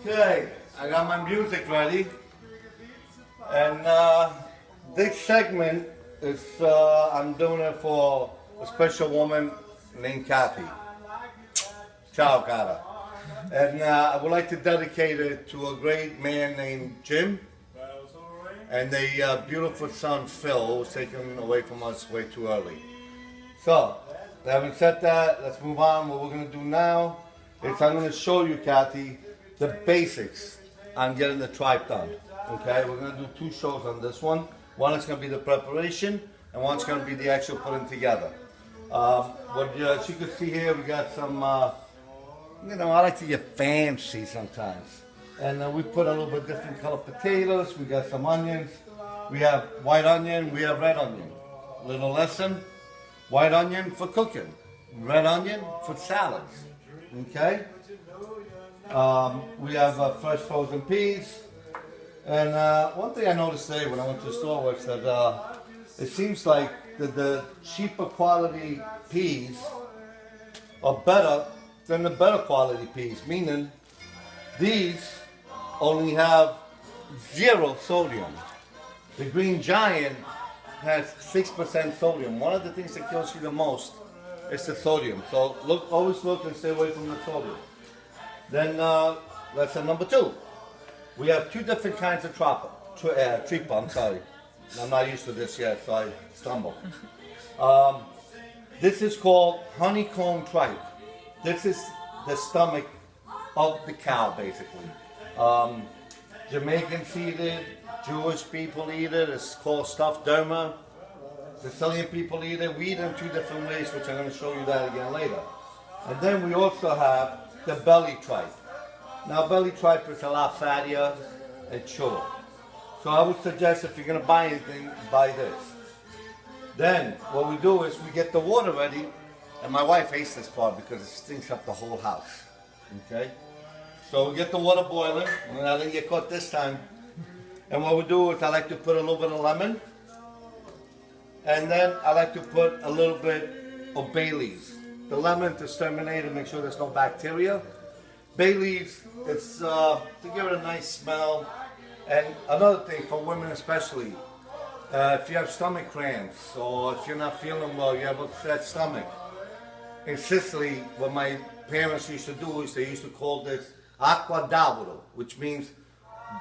Okay, I got my music ready, and this segment is I'm doing it for a special woman named Kathy. Ciao, Cara. And I would like to dedicate it to a great man named Jim and a beautiful son, Phil, who was taken away from us way too early. So, having said that, let's move on. What we're going to do now is I'm going to show you, Kathy, the basics on getting the tripe done. Okay, we're going to do two shows on this one. One is going to be the preparation, and one's going to be the actual putting together. As you can see here, we got some, I like to get fancy sometimes. And we put a little bit different color potatoes. We got some onions. We have white onion, we have red onion. Little lesson, white onion for cooking, red onion for salads. Okay? We have fresh frozen peas. And one thing I noticed today when I went to the store was that it seems like the cheaper quality peas are better than the better quality peas, meaning these only have 0 sodium. The Green Giant has 6% sodium. One of the things that kills you the most is the sodium. So always look and stay away from the sodium. Then lesson number 2. We have 2 different kinds of Trippa, I'm sorry. I'm not used to this yet, so I stumble. This is called honeycomb tripe. This is the stomach of the cow, basically. Jamaicans eat it, Jewish people eat it, it's called stuffed derma. Sicilian people eat it. We eat it in 2 different ways, which I'm going to show you that again later. And then we also have the belly tripe. Now belly tripe is a lot fattier and chewer. So I would suggest if you're going to buy anything, buy this. Then what we do is we get the water ready, and my wife hates this part because it stinks up the whole house. Okay? So we get the water boiling, and I didn't get caught this time. And what we do is I like to put a little bit of lemon, and then I like to put a little bit of bay leaves. The lemon to exterminate and make sure there's no bacteria. Bay leaves, it's to give it a nice smell. And another thing for women especially, if you have stomach cramps or if you're not feeling well, you have an upset stomach. In Sicily, what my parents used to do is they used to call this acqua d'avorio, which means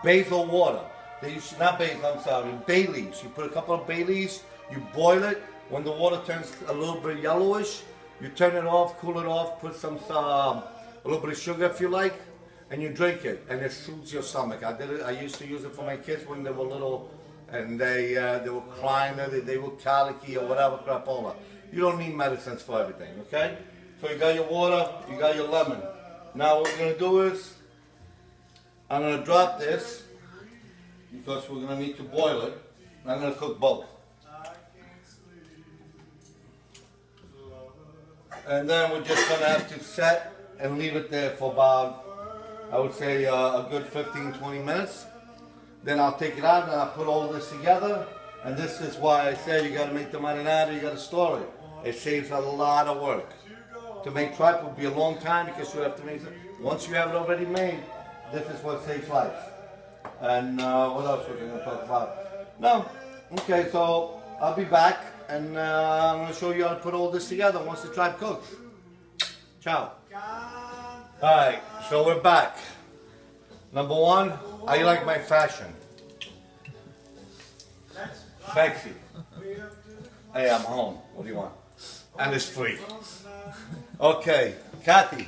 basil water. They used to, not basil, I'm sorry, bay leaves. You put a couple of bay leaves, you boil it. When the water turns a little bit yellowish, you turn it off, cool it off, put some a little bit of sugar if you like, and you drink it, and it soothes your stomach. I did it. I used to use it for my kids when they were little, and they were crying, they were colicky or whatever crapola. You don't need medicines for everything, okay? So you got your water, you got your lemon. Now what we're gonna do is, I'm gonna drop this because we're gonna need to boil it. I'm gonna cook both. And then we're just gonna have to set and leave it there for about, I would say a good 15-20 minutes. Then I'll take it out and I'll put all this together. And this is why I said you gotta make the marinara, you gotta store it. It saves a lot of work. To make tripe will be a long time because you have to make it. Once you have it already made, this is what saves lives. And what else we're gonna talk about? No, okay, so I'll be back and I'm gonna show you how to put all this together once the tripe cooks. Ciao. Alright, so we're back. Number 1, how you like my fashion? Sexy. Hey, I'm home. What do you want? And it's free. Okay, Kathy,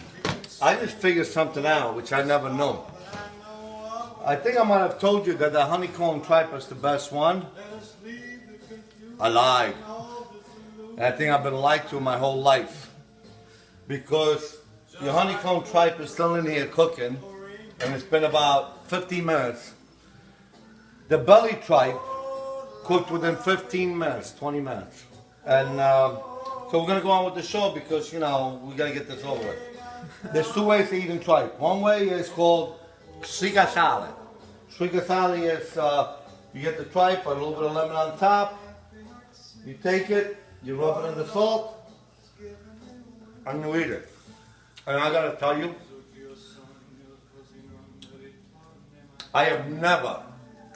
I just figured something out which I never knew. I think I might have told you that the honeycomb tripe is the best one. I lied. And I think I've been lied to my whole life. Because your honeycomb tripe is still in here cooking, and it's been about 15 minutes. The belly tripe cooked within 15 minutes, 20 minutes. And so we're going to go on with the show because, we got to get this over with. There's 2 ways to eating tripe. One way is called scigasale. Scigasale is, you get the tripe, put a little bit of lemon on top, you take it, you rub it in the salt, and you eat it. And I gotta tell you, I have never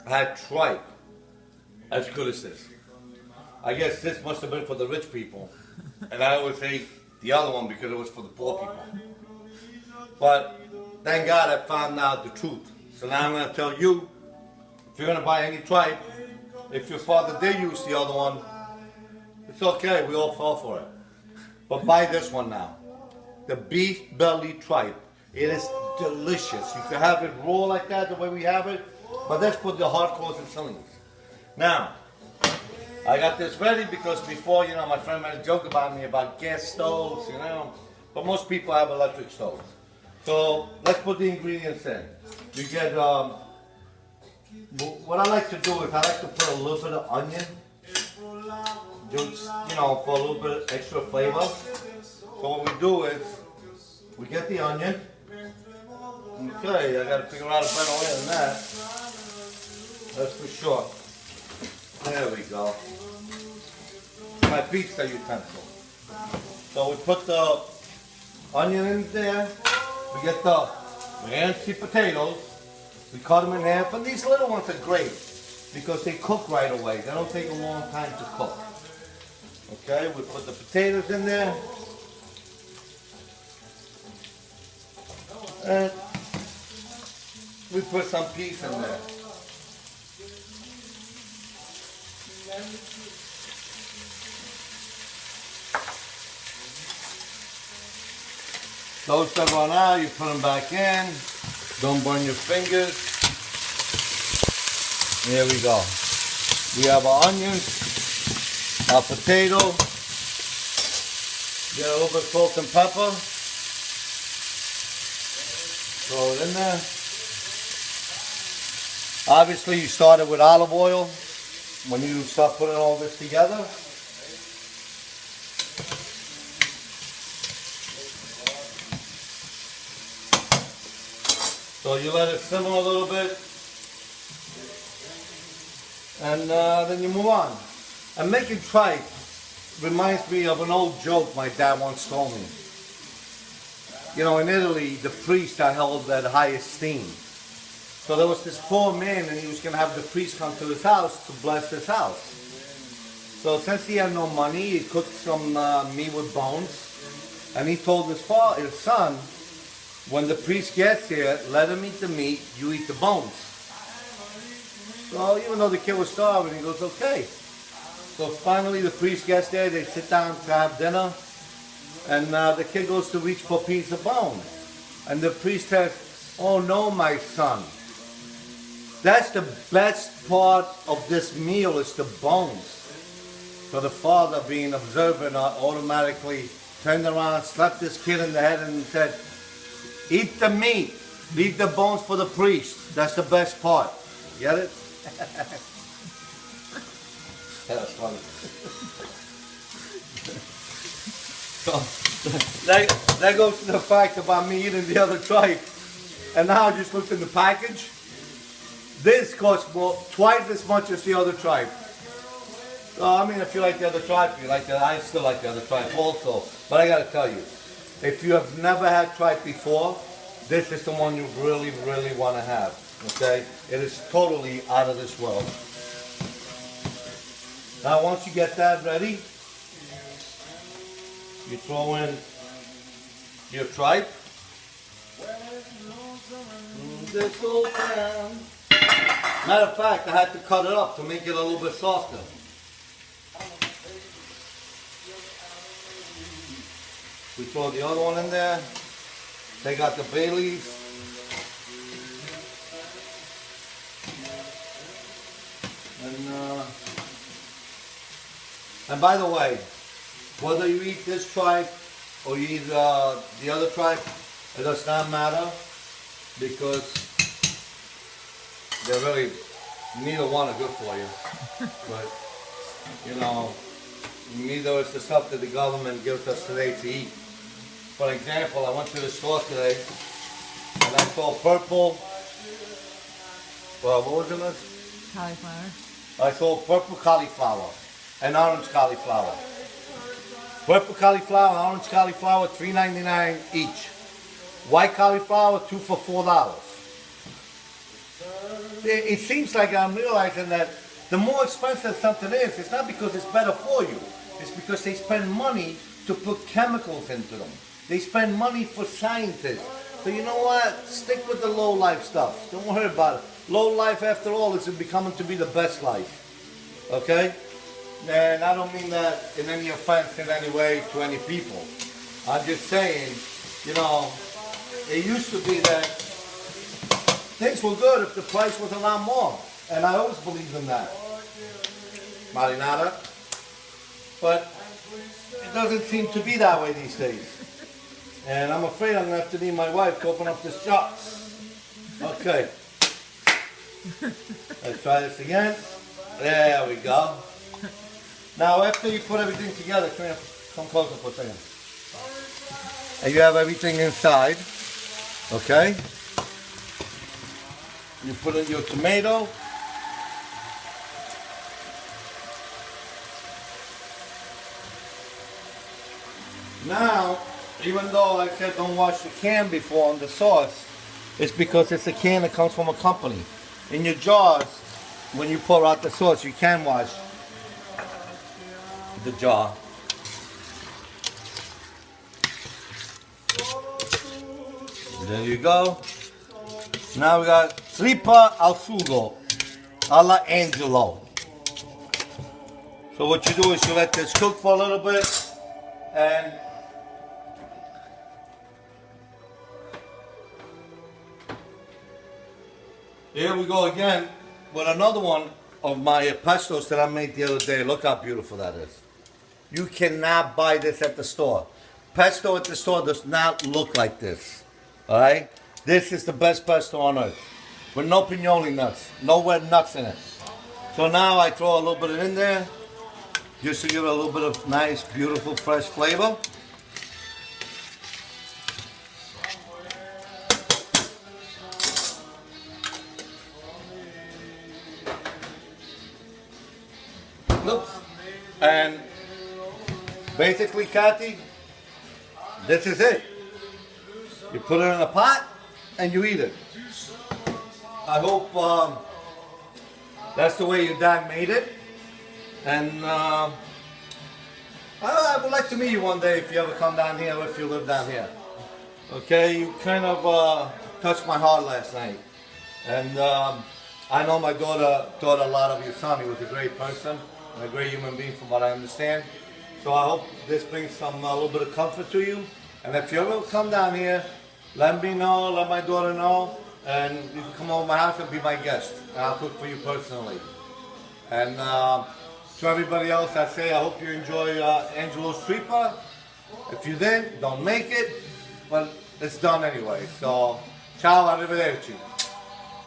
had tripe as good as this. I guess this must have been for the rich people. And I always ate the other one because it was for the poor people. But thank God I found out the truth. So now I'm going to tell you, if you're going to buy any tripe, if your father did use the other one, it's okay, we all fall for it. But buy this one now. The beef belly tripe. It is delicious. You can have it raw like that, the way we have it, but that's for the hardcore Sicilians. Now, I got this ready because before, my friend made a joke about me about gas stoves, but most people have electric stoves. So let's put the ingredients in. You get, what I like to do is I like to put a little bit of onion, just, for a little bit extra flavor. So what we do is, we get the onion. Okay, I gotta figure out a better way than that. That's for sure. There we go. My pizza utensil. So we put the onion in there. We get the fancy potatoes. We cut them in half. And these little ones are great because they cook right away. They don't take a long time to cook. Okay, we put the potatoes in there. And we put some peas in there. Those that run out, you put them back in. Don't burn your fingers. Here we go. We have our onions, our potato. Get a little bit of salt and pepper. Throw it in there. Obviously, you started with olive oil when you start putting all this together. So you let it simmer a little bit, and then you move on. And making tripe reminds me of an old joke my dad once told me. In Italy, the priest are held at high esteem. So there was this poor man, and he was going to have the priest come to his house to bless his house. So since he had no money, he cooked some meat with bones, and he told his son, when the priest gets here, let him eat the meat, you eat the bones. So even though the kid was starving, he goes, okay. So finally the priest gets there, they sit down to have dinner, and the kid goes to reach for a piece of bone. And the priest says, oh no, my son. That's the best part of this meal is the bones. So the father, being observant, automatically turned around, slapped this kid in the head and said, eat the meat, leave the bones for the priest. That's the best part. Get it? That's funny. So that goes to the fact about me eating the other tripe. And now I just looked in the package. This costs twice as much as the other tripe. So if you like the other tripe, you like that. I still like the other tripe also. But I got to tell you, if you have never had tripe before, this is the one you really, really want to have. Okay? It is totally out of this world. Now, once you get that ready, you throw in your tripe. This old town. Matter of fact, I had to cut it up to make it a little bit softer. We throw the other one in there. They got the bay leaves. And by the way, whether you eat this tripe or you eat the other tripe, it does not matter because they're really, neither one are good for you. But, neither is the stuff that the government gives us today to eat. For example, I went to the store today and I saw purple, what was it? Cauliflower. I saw purple cauliflower and orange cauliflower. Purple cauliflower and orange cauliflower, $3.99 each. White cauliflower, 2 for $4. it seems like I'm realizing that the more expensive something is, it's not because it's better for you. It's because they spend money to put chemicals into them. They spend money for scientists. So you know what? Stick with the low life stuff. Don't worry about it. Low life, after all, is becoming to be the best life. Okay? And I don't mean that in any offense in any way to any people. I'm just saying, you know, it used to be that things were good if the price was a lot more. And I always believed in that. Marinara. But it doesn't seem to be that way these days. And I'm afraid I'm going to have to need my wife to open up this shop. Okay. Let's try this again. There we go. Now after you put everything together, come closer for a second. And you have everything inside. Okay? You put in your tomato. Now, even though I said don't wash the can before on the sauce, it's because it's a can that comes from a company. In your jars, when you pour out the sauce, you can wash the jar. There you go. Now we got Trippa al sugo, alla Angelo. So what you do is you let this cook for a little bit, and here we go again with another one of my pestos that I made the other day. Look how beautiful that is. You cannot buy this at the store. Pesto at the store does not look like this. Alright? This is the best pesto on earth. With no pignoli nuts. No wet nuts in it. So now I throw a little bit in there. Just to give it a little bit of nice, beautiful, fresh flavor. Oops. And basically, Kathy, this is it. You put it in a pot and you eat it. I hope that's the way your dad made it. And I would like to meet you one day if you ever come down here, or if you live down here. Okay, you kind of touched my heart last night. And I know my daughter thought a lot of your son. He was a great person and a great human being from what I understand. So I hope this brings a little bit of comfort to you. And if you ever come down here, let me know, let my daughter know, and you can come over to my house and be my guest. And I'll cook for you personally. And to everybody else, I say I hope you enjoy Angelo's Trippa. If you didn't, don't make it, but it's done anyway. So, ciao, arrivederci.